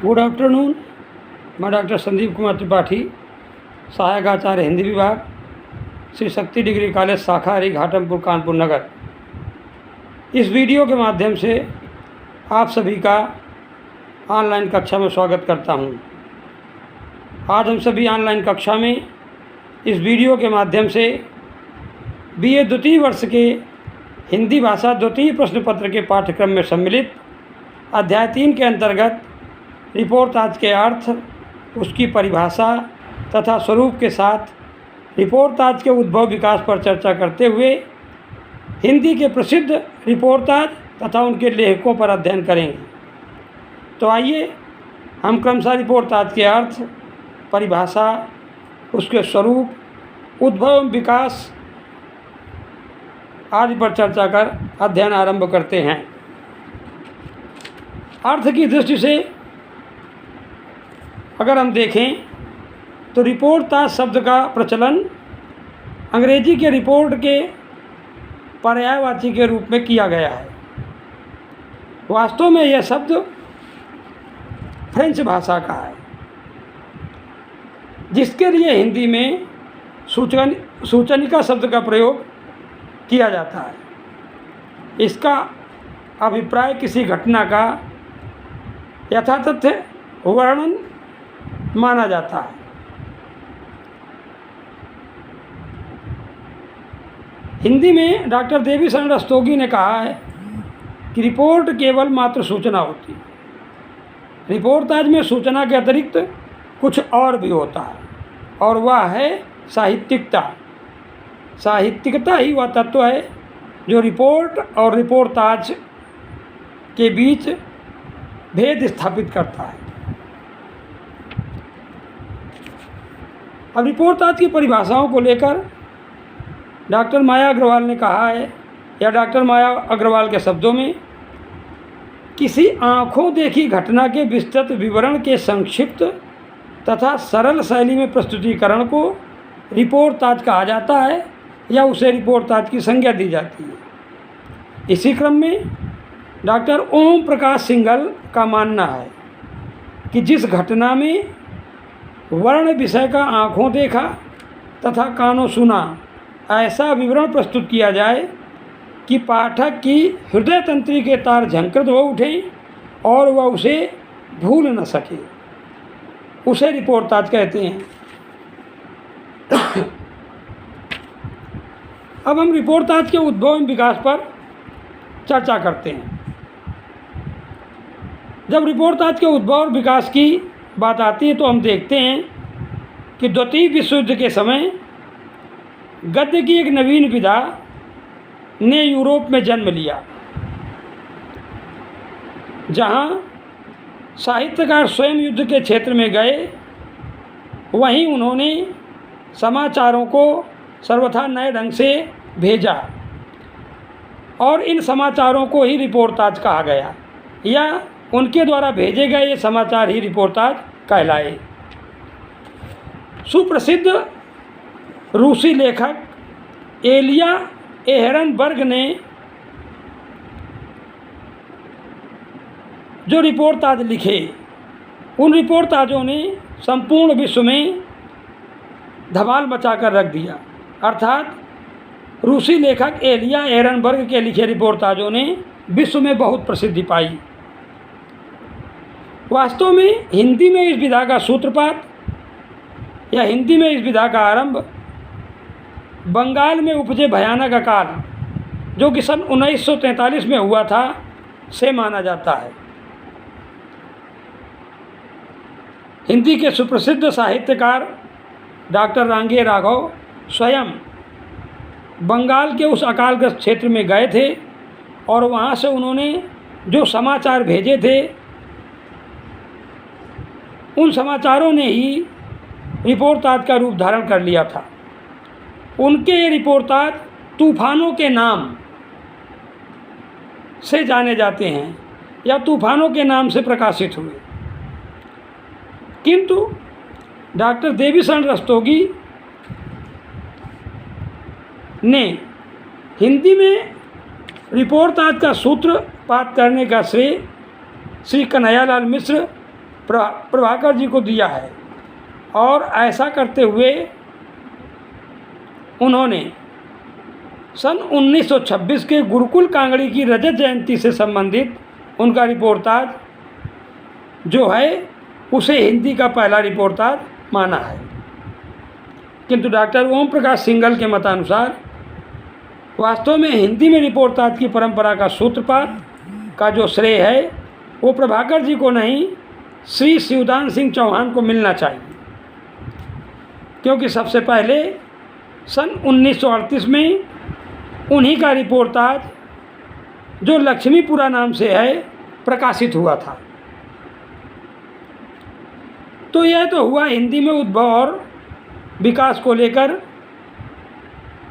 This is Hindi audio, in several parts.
Good afternoon. मैं डॉक्टर संदीप कुमार त्रिपाठी, सहायक आचार्य हिंदी विभाग, श्री शक्ति डिग्री कॉलेज शाखा हरी घाटमपुर कानपुर नगर। इस वीडियो के माध्यम से आप सभी का ऑनलाइन कक्षा में स्वागत करता हूं। आज हम सभी ऑनलाइन कक्षा में इस वीडियो के माध्यम से बीए द्वितीय वर्ष के हिंदी भाषा द्वितीय प्रश्न पत्र के पाठ्यक्रम में सम्मिलित अध्याय 3 के अंतर्गत रिपोर्ट आज के अर्थ, उसकी परिभाषा तथा स्वरूप के साथ रिपोर्ट आज के उद्भव विकास पर चर्चा करते हुए हिंदी के प्रसिद्ध रिपोर्टाज तथा उनके लेखकों पर अध्ययन करेंगे। तो आइए हम क्रमशः रिपोर्टाज के अर्थ, परिभाषा, उसके स्वरूप, उद्भव एवं विकास आदि पर चर्चा कर अध्ययन आरंभ करते हैं। अर्थ की दृष्टि से अगर हम देखें तो रिपोर्टाज शब्द का प्रचलन अंग्रेजी के रिपोर्ट के पर्यायवाची के रूप में किया गया है। वास्तव में यह शब्द फ्रेंच भाषा का है, जिसके लिए हिंदी में सूचनिका शब्द का प्रयोग किया जाता है। इसका अभिप्राय किसी घटना का यथातथ्य वर्णन माना जाता है। हिंदी में डॉक्टर देवीशरण रस्तोगी ने कहा है कि रिपोर्ट केवल मात्र सूचना होती है। रिपोर्टाज में सूचना के अतिरिक्त कुछ और भी होता है, और वह है साहित्यिकता। साहित्यिकता ही वह तत्व है जो रिपोर्ट और रिपोर्टाज के बीच भेद स्थापित करता है। अब रिपोर्टाज की परिभाषाओं को लेकर डॉक्टर माया अग्रवाल ने कहा है, या डॉक्टर माया अग्रवाल के शब्दों में, किसी आँखों देखी घटना के विस्तृत विवरण के संक्षिप्त तथा सरल शैली में प्रस्तुतिकरण को रिपोर्टाज कहा जाता है, या उसे रिपोर्टाज की संज्ञा दी जाती है। इसी क्रम में डॉक्टर ओम प्रकाश सिंघल का मानना है कि जिस घटना में वर्ण विषय का आँखों देखा तथा कानों सुना ऐसा विवरण प्रस्तुत किया जाए कि पाठक की हृदय तंत्री के तार झंकृत हो उठें और वह उसे भूल न सके, उसे रिपोर्टाज कहते हैं। अब हम रिपोर्टाज के उद्भव एवं विकास पर चर्चा करते हैं। जब रिपोर्टाज के उद्भव और विकास की बात आती है तो हम देखते हैं कि द्वितीय विश्व युद्ध के समय गद्य की एक नवीन विधा ने यूरोप में जन्म लिया, जहां साहित्यकार स्वयं युद्ध के क्षेत्र में गए, वहीं उन्होंने समाचारों को सर्वथा नए ढंग से भेजा, और इन समाचारों को ही रिपोर्टाज कहा गया, या उनके द्वारा भेजे गए ये समाचार ही रिपोर्टाज कहलाए। सुप्रसिद्ध रूसी लेखक एलिया एहरनबर्ग ने जो रिपोर्टाज लिखे, उन रिपोर्टाजों ने संपूर्ण विश्व में धमाल मचाकर रख दिया। अर्थात रूसी लेखक एलिया एहरनबर्ग के लिखे रिपोर्टाजों ने विश्व में बहुत प्रसिद्धि पाई। वास्तव में हिंदी में इस विधा का सूत्रपात, या हिंदी में इस विधा का आरंभ बंगाल में उपजे भयानक अकाल, जो कि सन 1943 में हुआ था, से माना जाता है। हिंदी के सुप्रसिद्ध साहित्यकार डॉक्टर रांगे राघव स्वयं बंगाल के उस अकालग्रस्त क्षेत्र में गए थे, और वहाँ से उन्होंने जो समाचार भेजे थे, उन समाचारों ने ही रिपोर्टाज का रूप धारण कर लिया था। उनके ये रिपोर्टाज तूफानों के नाम से जाने जाते हैं, या तूफानों के नाम से प्रकाशित हुए। किंतु डॉक्टर देवीशरण रस्तोगी ने हिंदी में रिपोर्टाज का सूत्रपात करने का श्रेय श्री कन्हैयालाल मिश्र, प्रभाकर जी को दिया है। और ऐसा करते हुए उन्होंने सन 1926 के गुरुकुल कांगड़ी की रजत जयंती से संबंधित उनका रिपोर्टाज जो है उसे हिंदी का पहला रिपोर्टाज माना है। किंतु डॉक्टर ओम प्रकाश सिंघल के मतानुसार वास्तव में हिंदी में रिपोर्टाज की परंपरा का सूत्रपात का जो श्रेय है वो प्रभाकर जी को नहीं, श्री शिवदान सिंह चौहान को मिलना चाहिए, क्योंकि सबसे पहले सन 1938 में उन्हीं का रिपोर्टाज जो लक्ष्मीपुरा नाम से है प्रकाशित हुआ था। तो यह तो हुआ हिंदी में उद्भव और विकास को लेकर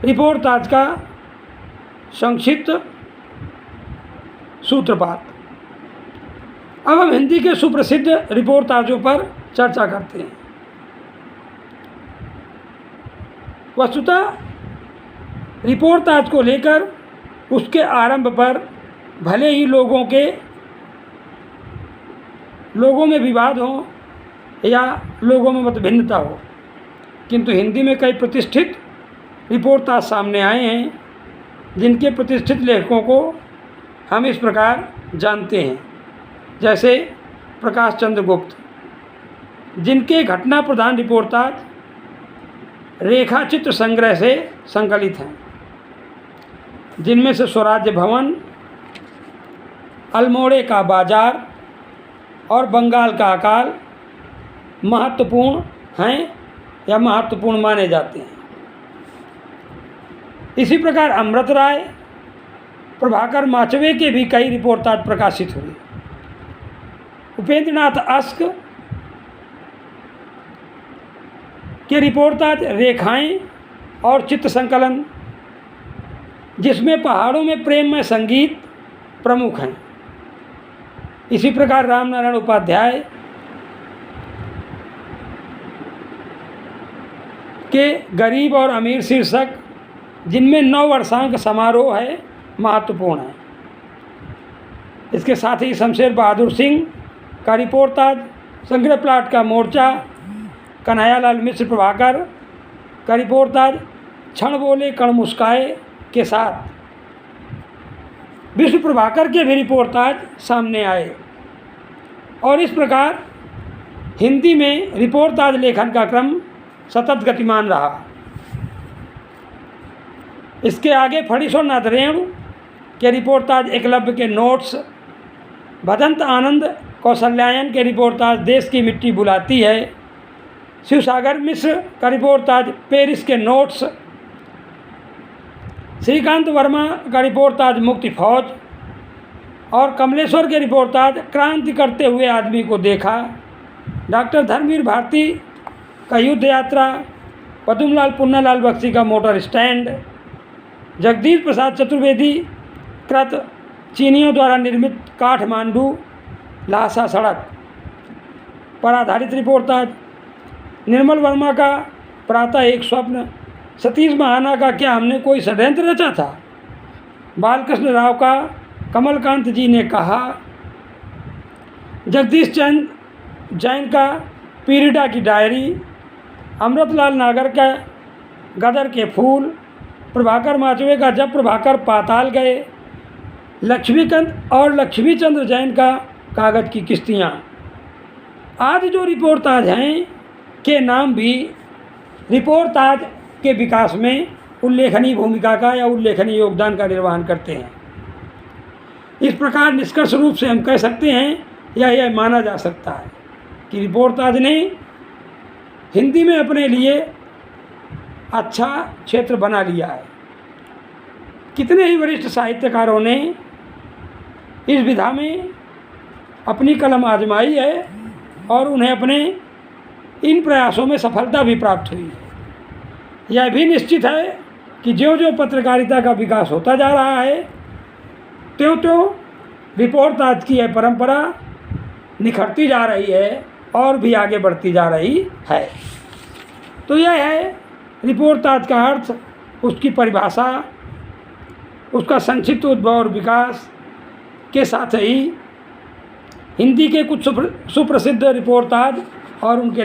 रिपोर्टाज का संक्षिप्त सूत्रपात। अब हम हिंदी के सुप्रसिद्ध रिपोर्टाजों पर चर्चा करते हैं। वस्तुतः रिपोर्टाज को लेकर उसके आरंभ पर भले ही लोगों में विवाद हो या लोगों में मतभिन्नता हो, किंतु हिंदी में कई प्रतिष्ठित रिपोर्टाज सामने आए हैं जिनके प्रतिष्ठित लेखकों को हम इस प्रकार जानते हैं। जैसे प्रकाश चंद्र गुप्त, जिनके घटना प्रधान रिपोर्टाज रेखा चित्र संग्रह से संकलित हैं, जिनमें से स्वराज्य भवन, अल्मोड़े का बाजार और बंगाल का अकाल महत्वपूर्ण हैं या महत्वपूर्ण माने जाते हैं। इसी प्रकार अमृत राय, प्रभाकर माचवे के भी कई रिपोर्टाज प्रकाशित हुए। उपेंद्रनाथ अस्क के रिपोर्टाज रेखाएं और चित्र संकलन, जिसमें पहाड़ों में प्रेम में संगीत प्रमुख हैं। इसी प्रकार रामनारायण उपाध्याय के गरीब और अमीर शीर्षक, जिनमें 9 वर्षांक समारोह है, महत्वपूर्ण है। इसके साथ ही शमशेर बहादुर सिंह का रिपोर्टाज संग्रह प्लाट का मोर्चा, कन्हैयालाल मिश्र प्रभाकर का रिपोर्टाज क्षण बोले कण मुस्काए के साथ विश्व प्रभाकर के भी रिपोर्टाज सामने आए। और इस प्रकार हिंदी में रिपोर्टाज लेखन का क्रम सतत गतिमान रहा। इसके आगे फणीश्वरनाथ रेणु के रिपोर्टाज एकलव्य के नोट्स, भदंत आनंद कौशल्यायन के रिपोर्टाज देश की मिट्टी बुलाती है, शिवसागर मिश्र का रिपोर्टाज पेरिस के नोट्स, श्रीकांत वर्मा का रिपोर्टाज मुक्ति फौज और कमलेश्वर के रिपोर्टाज क्रांति करते हुए आदमी को देखा, डॉक्टर धर्मवीर भारती का युद्ध यात्रा, पदुमलाल पुन्नालाल बख्शी का मोटर स्टैंड, जगदीश प्रसाद चतुर्वेदी कृत चीनियों द्वारा निर्मित काठमांडू लहासा सड़क पर आधारित रिपोर्टाज, निर्मल वर्मा का प्रातः एक स्वप्न, सतीश महाना का क्या हमने कोई षड्यंत्र रचा था, बालकृष्ण राव का कमलकांत जी ने कहा, जगदीश चंद जैन का पीरिडा की डायरी, अमृतलाल नागर का गदर के फूल, प्रभाकर माचवे का जब प्रभाकर पाताल गए, लक्ष्मीकांत और लक्ष्मीचंद्र जैन का कागज़ की किश्तियाँ आदि जो रिपोर्टाज हैं के नाम भी रिपोर्टाज के विकास में उल्लेखनीय भूमिका का या उल्लेखनीय योगदान का निर्वहन करते हैं। इस प्रकार निष्कर्ष रूप से हम कह सकते हैं या यह माना जा सकता है कि रिपोर्टाज ने हिंदी में अपने लिए अच्छा क्षेत्र बना लिया है। कितने ही वरिष्ठ साहित्यकारों ने इस विधा में अपनी कलम आजमाई है और उन्हें अपने इन प्रयासों में सफलता भी प्राप्त हुई है। यह भी निश्चित है कि ज्यों ज्यों पत्रकारिता का विकास होता जा रहा है त्यों त्यों रिपोर्टाज की यह परंपरा निखरती जा रही है और भी आगे बढ़ती जा रही है। तो यह है रिपोर्टाज का अर्थ, उसकी परिभाषा, उसका संक्षिप्त उद्भव और विकास के साथ ही हिंदी के कुछ सुप्रसिद्ध रिपोर्टाज और उनके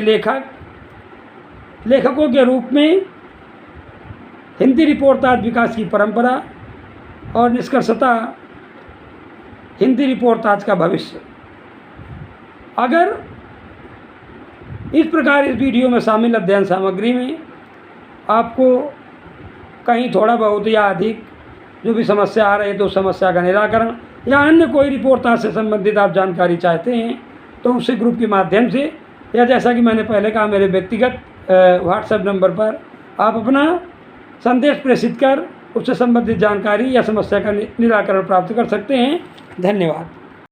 लेखकों के रूप में हिंदी रिपोर्टाज विकास की परंपरा और निष्कर्षतः हिंदी रिपोर्टाज का भविष्य। अगर इस प्रकार इस वीडियो में शामिल अध्ययन सामग्री में आपको कहीं थोड़ा बहुत या अधिक जो भी समस्या आ रही है तो उस समस्या का निराकरण या अन्य कोई रिपोर्टाज से संबंधित आप जानकारी चाहते हैं तो उसी ग्रुप के माध्यम से या जैसा कि मैंने पहले कहा मेरे व्यक्तिगत व्हाट्सएप नंबर पर आप अपना संदेश प्रेषित कर उससे संबंधित जानकारी या समस्या का निराकरण प्राप्त कर सकते हैं। धन्यवाद।